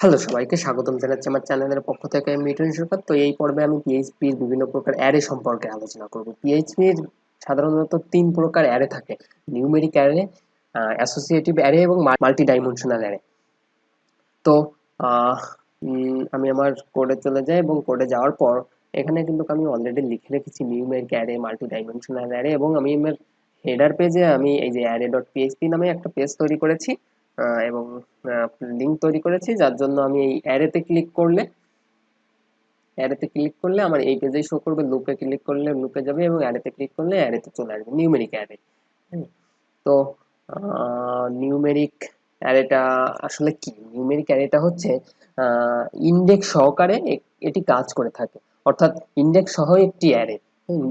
Hello, সবাইকে স্বাগতম জানাচ্ছি আমার চ্যানেলের পক্ষ থেকে। আমি মিঠুন সরকার। তো এই পর্বে আমি পিএইচপির বিভিন্ন প্রকার অ্যারে সম্পর্কে আলোচনা করব। পিএইচপির সাধারণত ৩ প্রকার অ্যারে থাকে: নিউমেরিক অ্যারে, অ্যাসোসিয়েটিভ অ্যারে এবং মাল্টি ডাইমেনশনাল অ্যারে। তো আমি আমার কোডে চলে যাই এবং কোডে যাওয়ার পর এখানে কিন্তু আমি অলরেডি লিখে রেখেছি numeric array, multi dimensional array, এবং আমি আমার হেডার পেজে আমি এই যে অ্যারে ডট পিএইচপি নামে একটা পেজ তৈরি করেছি এবং লিঙ্ক তৈরি করেছি, যার জন্য আমি এই অ্যারেতে ক্লিক করলে আমার এই পেজেই শো করবে। লুপে ক্লিক করলে লুপে যাবে এবং অ্যারেতে ক্লিক করলে অ্যারেতে চলে আসবে নিউমেরিক অ্যারে। তো নিউমেরিক অ্যারেটা আসলে কি? নিউমেরিক অ্যারেটা হচ্ছে ইন্ডেক্স সহকারে এটি কাজ করে থাকে, অর্থাৎ ইন্ডেক্স সহ একটি অ্যারে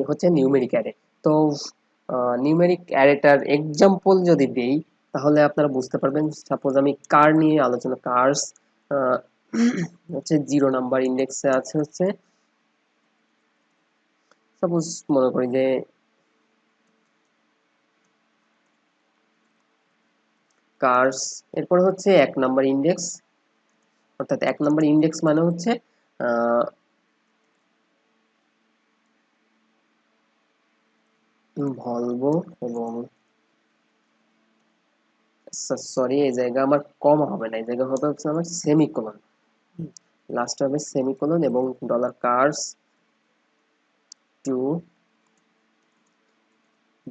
হচ্ছে নিউমেরিক অ্যারে। তো নিউমেরিক অ্যারেটার এক্সাম্পল যদি দেই তাহলে আপনারা বুঝতে পারবেন। সাপোজ আমি কার নিয়ে আলোচনা, কার্স হচ্ছে 0 নাম্বার ইন্ডেক্সে আছে হচ্ছে, সাপোজ মনে করি যে কার্স, এরপরে হচ্ছে 1 নাম্বার ইন্ডেক্স, অর্থাৎ 1 নাম্বার ইন্ডেক্স মানে হচ্ছে ভলভো এবং সরি, এই জায়গা আমার কমা হবে না, এই জায়গা হবে হচ্ছে আমার সেমিকোলন, লাস্ট হবে সেমিকোলন এবং ডলার কার্স টু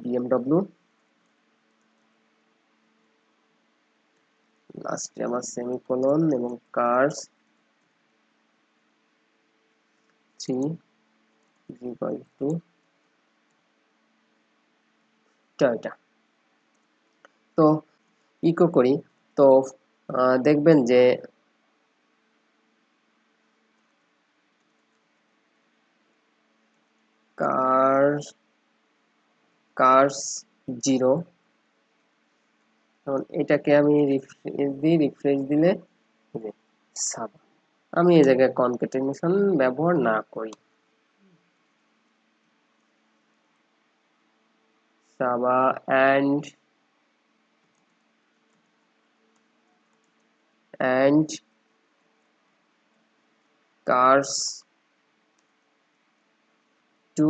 বিএমডব্লিউ, লাস্টে আমার সেমিকোলন এবং কার্স 3 ইকুয়াল টু টয়োটা। তো ইকো করি, তো দেখবেন যে কার্স 0, এখন এটাকে আমি রিফ্রেশ দিলে সাব, আমি এই জায়গায় কনকেটেনেশন ব্যবহার না করি, সাবা and cars to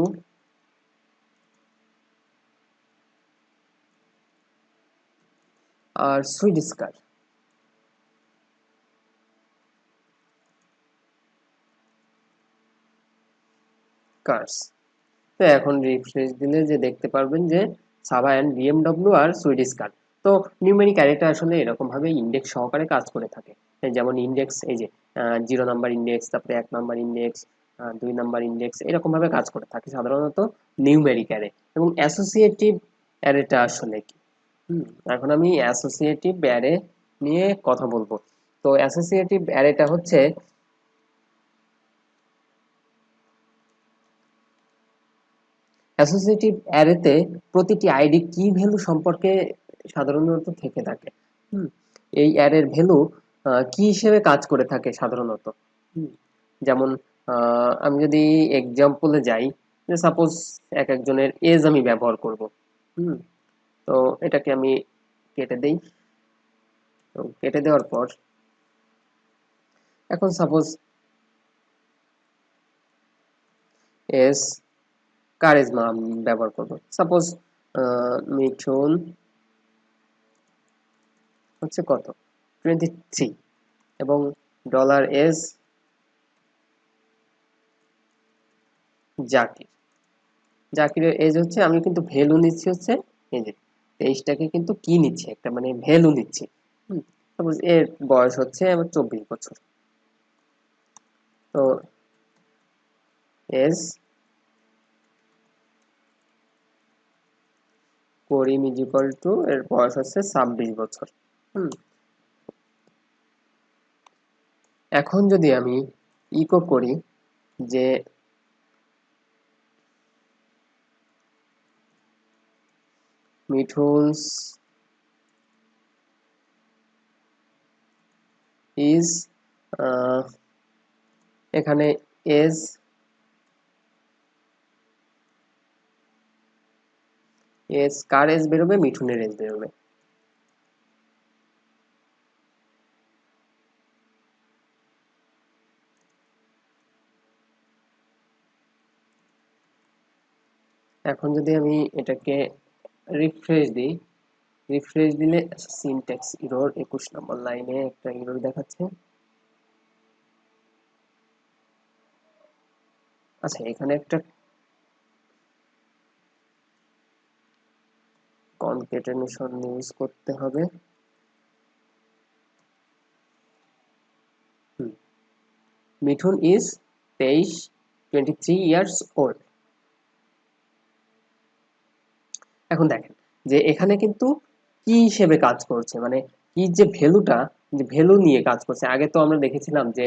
আর সুইডিশ কার্স। তো এখন রিফ্রেশ দিলে যে দেখতে পারবেন যে সাবা অ্যান্ড বিএমডব্লিউ আর সুইডিশ কার। তো নিউমেরিক অ্যারেটা আসলে এরকম ভাবে ইন্ডেক্স সহকারে কাজ করে থাকে। যেমন ইন্ডেক্স, এই যে 0 নাম্বার ইন্ডেক্স, তারপরে 1 নাম্বার ইন্ডেক্স, 2 নাম্বার ইন্ডেক্স, এরকম ভাবে কাজ করে থাকে সাধারণত নিউমেরিক অ্যারে। এবং অ্যাসোসিয়েটিভ অ্যারেটা আসলে কি? এখন আমি অ্যাসোসিয়েটিভ অ্যারে নিয়ে কথা বলবো। তো অ্যাসোসিয়েটিভ অ্যারেটা হচ্ছে অ্যাসোসিয়েটিভ অ্যারেতে প্রতিটি আইডি কি ভ্যালু সম্পর্কে সাধারণত থেকে থাকে। এই অ্যারের ভ্যালু কি হিসেবে কাজ করে থাকে সাধারণত। যেমন আমি যদি এক্সাম্পলে যাই, যে সাপোজ একজনের এজ আমি ব্যবহার করব। তো এটাকে আমি কেটে দেই। তো কেটে দেওয়ার পর এখন সাপোজ এস কারিজমা ব্যবহার করব। সাপোজ মিঠুন হচ্ছে কত, 23, এবং ডলার এস জাকিরের এজ হচ্ছে, আমি কিন্তু ভ্যালু নিচ্ছি হচ্ছে এই যে 23টাকে কিন্তু কি নিচ্ছি, একটা মানে ভ্যালু নিচ্ছি। সাপোজ এর বয়স হচ্ছে আমার 24 বছর। তো age Karim is equal to, এর বয়স হচ্ছে 26 বছর। এখন যদি আমি ইকো করি যে মিঠুনস ইজ, এখানে এজ কার এজ বেরোবে, মিঠুনের এজ বেরোবে। এখন যদি আমি এটাকে রিফ্রেশ দিই, রিফ্রেশ দিলে সিনট্যাক্স এরর 21 নম্বর লাইনে একটা এরর দেখাচ্ছে। আচ্ছা, এখানে একটা কনকেটেনেশন ইউজ করতে হবে। Mithun is 23 years old. এখন দেখেন যে এখানে কিন্তু কি হিসেবে কাজ করছে, মানে কি যে ভ্যালুটা, যে ভ্যালু নিয়ে কাজ করছে। আগে তো আমরা দেখেছিলাম যে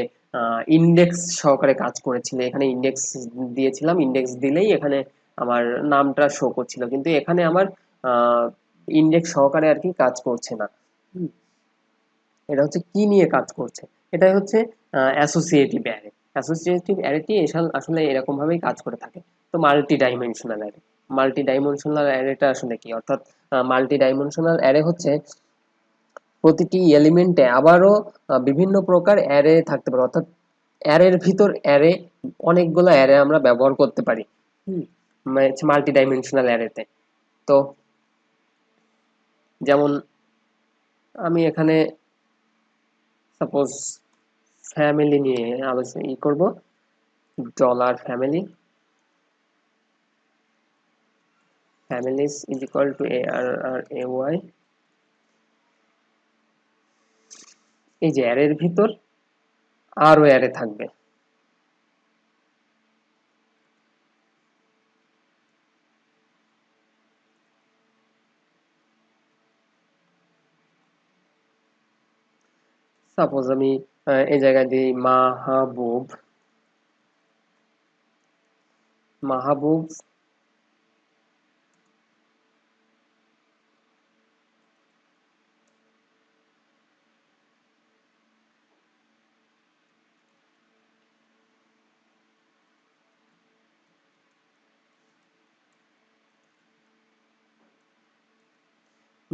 ইন্ডেক্স সহকারে কাজ করেছিল, এখানে ইন্ডেক্স দিয়েছিলাম, ইন্ডেক্স দিলেই এখানে আমার নামটা শো করছিল, কিন্তু এখানে আমার ইন্ডেক্স সহকারে আর কি কাজ করছে না। হুম, এটা হচ্ছে কি নিয়ে কাজ করছে, এটা হচ্ছে অ্যাসোসিয়েটিভ অ্যারে। অ্যাসোসিয়েটিভ অ্যারেটি আসলে এরকম ভাবেই কাজ করে থাকে। তো multi dimensional array, multi dimensional অ্যারেটা আসলে কি, অর্থাৎ মাল্টি ডাইমেনশনাল অ্যারে হচ্ছে প্রতিটি এলিমেন্টে আবারও বিভিন্ন প্রকার অ্যারে থাকতে পারে, অর্থাৎ অ্যারের ভিতর অ্যারে, অনেকগুলো অ্যারে আমরা ব্যবহার করতে পারি মাল্টি ডাইমেনশনাল অ্যারেতে। তো যেমন আমি এখানে সাপোজ ফ্যামিলি নিয়ে আলোচনা করব, dollar family, families is equal to ARRAY। এই যে অ্যারের ভিতর আরো অ্যারে থাকবে। সাপোজ আমি এই জায়গায় দিই মাহবুব, মাহবুব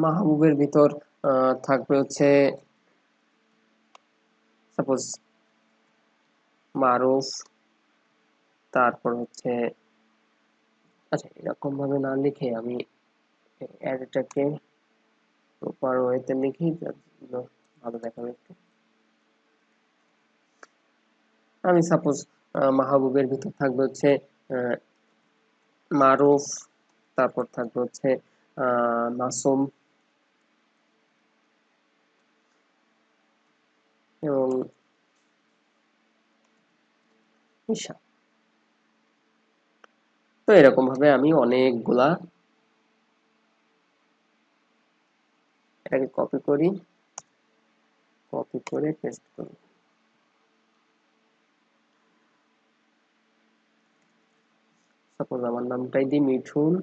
মাহবুবের ভিতর থাকবে হচ্ছে সাপোজ মারুফ, তারপর হচ্ছে, আচ্ছা এরকম ভাবে না লিখে আমি অ্যারেটাকে প্রপার ওয়েতে লিখি, যার জন্য ভালো দেখাবে একটু। আমি সাপোজ মাহবুবের ভিতর থাকবে হচ্ছে মারুফ, তারপর থাকবে হচ্ছে মাসুম এবং ঈশা। তো এরকম ভাবে আমি অনেকগুলা, এটাকে কপি করি, কপি করে পেস্ট করি। সাপোজ আমার নামটাই দিই মিঠুন,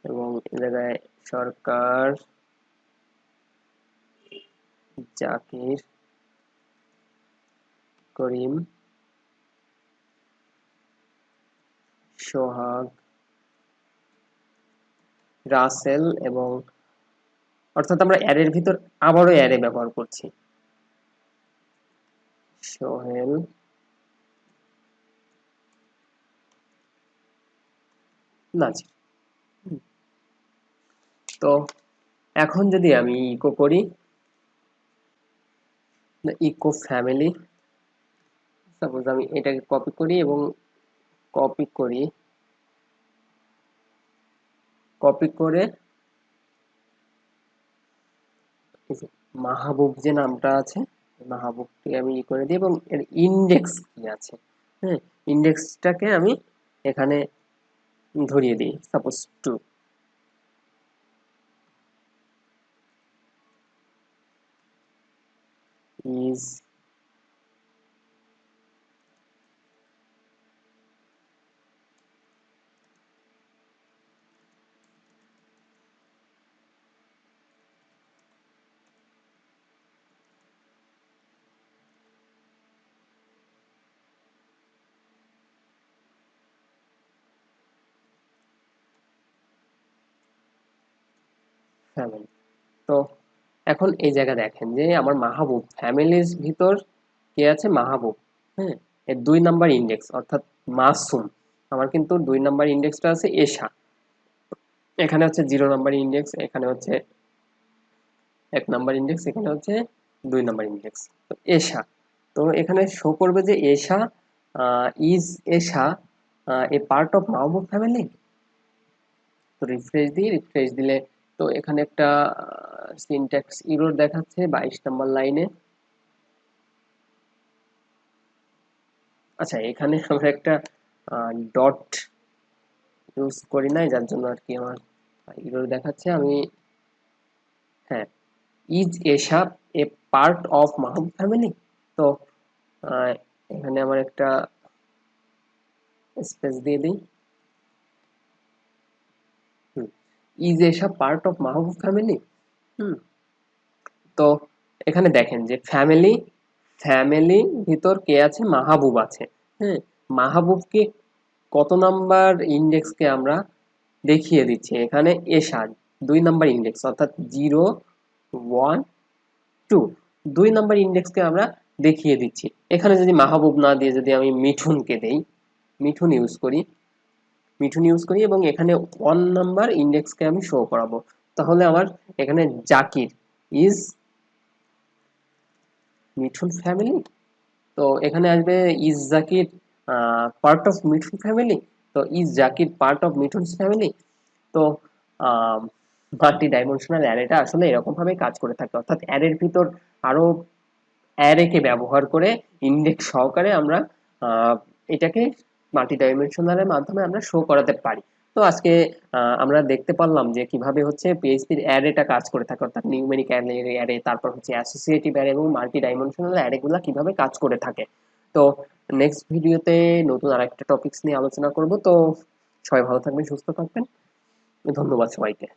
এবং এ জায়গায় সরকার, জাকির, করিম, সোহাগ, রাসেল, এবং অর্থাৎ আমরা অ্যারের ভিতর আবারও অ্যারে ব্যবহার করছি, সোহেল, নাজির। তো এখন যদি আমি ইকো করি, ইকো ফ্যামিলি, সাপোজ আমি এটাকে কপি করি এবং কপি করি, কপি করে মাহবুব যে নামটা আছে, মাহবুবকে আমি ই করে দিই এবং এর ইন্ডেক্স কি আছে, হ্যাঁ, ইন্ডেক্সটাকে আমি এখানে ধরিয়ে দিই, সাপোজ 2 ইজ ফ্যামিলি। তো এখন এই জায়গা দেখেন যে আমার মাহবুব ফ্যামিলির ভিতর কে আছে, মাহবুব, হ্যাঁ, এর 2 নাম্বার ইন্ডেক্স, অর্থাৎ মাসুম, আমার কিন্তু 2 নাম্বার ইন্ডেক্সটা আছে এশা। এখানে হচ্ছে 0 নাম্বার ইন্ডেক্স, এখানে হচ্ছে 1 নাম্বার ইন্ডেক্স, এখানে হচ্ছে 2 নাম্বার ইন্ডেক্স। তো এশা, তো এখানে শো করবে যে Esha is Esha a part of Mahbub family. তো রিফ্রেশ দিলে তো এখানে একটা সিনট্যাক্স এরর দেখাচ্ছে 22 নাম্বার লাইনে। আচ্ছা, এখানে আমরা একটা ডট ইউজ করি নাই, যার জন্য আর কি আমার এরর দেখাচ্ছে। আমি, হ্যাঁ, is Esha a part of Mahbub family. তো আহ, এখানে আমার একটা স্পেস দিয়ে দিই। Is Esha part of Mahbub family. হুম, তো এখানে দেখেন যে ফ্যামিলি ভিতর কে আছে, মাহবুব আছে। হ্যাঁ, মাহবুবকে কত নাম্বার ইন্ডেক্সকে আমরা দেখিয়ে দিচ্ছি এখানে, এশা 2 নাম্বার ইন্ডেক্স, অর্থাৎ 0 1 2, 2 নাম্বার ইন্ডেক্সকে আমরা দেখিয়ে দিচ্ছি। এখানে যদি মাহবুব না দিয়ে যদি আমি মিঠুনকে দেই, মিঠুন ইউজ করি, এবং এখানে 1 নাম্বার ইন্ডেক্সকে আমি শো করাবো, তাহলে আমার এখানে জাকির ইজ মিঠুন ফ্যামিলি। তো এখানে আসবে is Zakir part of Mithun family. তো is Zakir part of Mithun's family. তো মাল্টি ডাইমেনশনাল অ্যারেটা আসলে এরকম ভাবে কাজ করে থাকে, অর্থাৎ অ্যারের ভিতর আরো অ্যারেকে ব্যবহার করে ইন্ডেক্স সহকারে আমরা আহ, এটাকে মাল্টি ডাইমেনশনালের মাধ্যমে আমরা শো করাতে পারি। তো আজকে আমরা দেখতে পারলাম যে কিভাবে হচ্ছে পিএইচপির অ্যারেটা কাজ করে থাকে, অর্থাৎ নিউমেরিক অ্যারে, তারপর হচ্ছে অ্যাসোসিয়েটিভ অ্যারে এবং মাল্টি ডাইমেনশনাল অ্যারেগুলা কিভাবে কাজ করে থাকে। তো নেক্সট ভিডিওতে নতুন আরেকটা টপিকস নিয়ে আলোচনা করব। তো সবাই ভালো থাকবেন, সুস্থ থাকবেন, ধন্যবাদ সবাইকে।